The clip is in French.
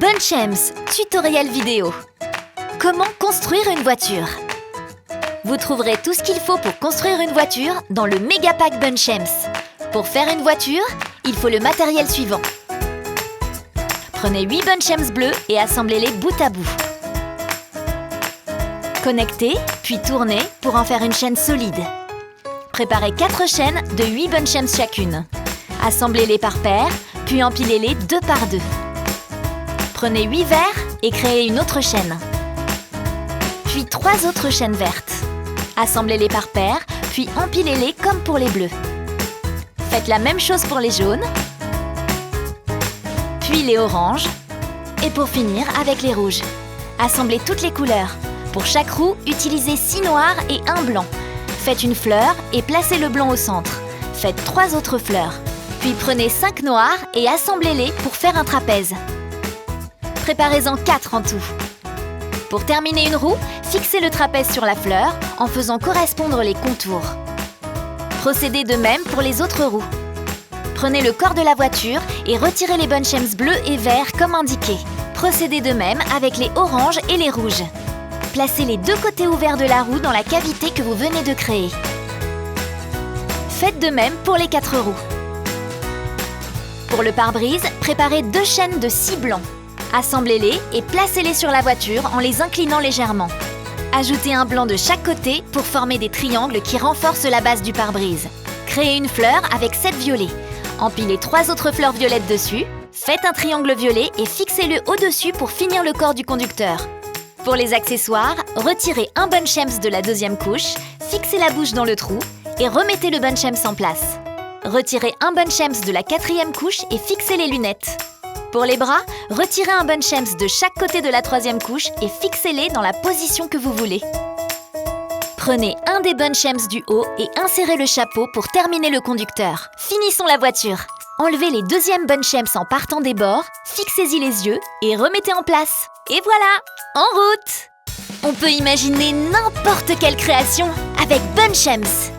Bunchems, tutoriel vidéo. Comment construire une voiture? Vous trouverez tout ce qu'il faut pour construire une voiture dans le Méga Pack Bunchems. Pour faire une voiture, il faut le matériel suivant. Prenez 8 Bunchems bleus et assemblez-les bout à bout. Connectez, puis tournez pour en faire une chaîne solide. Préparez 4 chaînes de 8 Bunchems chacune. Assemblez-les par paire, puis empilez-les 2 par 2. Prenez 8 verres et créez une autre chaîne. Puis 3 autres chaînes vertes. Assemblez-les par paire, puis empilez-les comme pour les bleus. Faites la même chose pour les jaunes, puis les oranges, et pour finir avec les rouges. Assemblez toutes les couleurs. Pour chaque roue, utilisez 6 noirs et 1 blanc. Faites une fleur et placez le blanc au centre. Faites 3 autres fleurs. Puis prenez 5 noirs et assemblez-les pour faire un trapèze. Préparez-en 4 en tout. Pour terminer une roue, fixez le trapèze sur la fleur en faisant correspondre les contours. Procédez de même pour les autres roues. Prenez le corps de la voiture et retirez les Bunchems bleus et verts comme indiqué. Procédez de même avec les oranges et les rouges. Placez les 2 côtés ouverts de la roue dans la cavité que vous venez de créer. Faites de même pour les 4 roues. Pour le pare-brise, préparez 2 chaînes de 6 blancs. Assemblez-les et placez-les sur la voiture en les inclinant légèrement. Ajoutez un blanc de chaque côté pour former des triangles qui renforcent la base du pare-brise. Créez une fleur avec 7 violets. Empilez 3 autres fleurs violettes dessus. Faites un triangle violet et fixez-le au-dessus pour finir le corps du conducteur. Pour les accessoires, retirez un Bunchems de la 2e couche, fixez la bouche dans le trou et remettez le Bunchems en place. Retirez un Bunchems de la 4e couche et fixez les lunettes. Pour les bras, retirez un Bunchems de chaque côté de la 3e couche et fixez-les dans la position que vous voulez. Prenez un des Bunchems du haut et insérez le chapeau pour terminer le conducteur. Finissons la voiture. Enlevez les 2e Bunchems en partant des bords, fixez-y les yeux et remettez en place. Et voilà, en route! On peut imaginer n'importe quelle création avec Bunchems.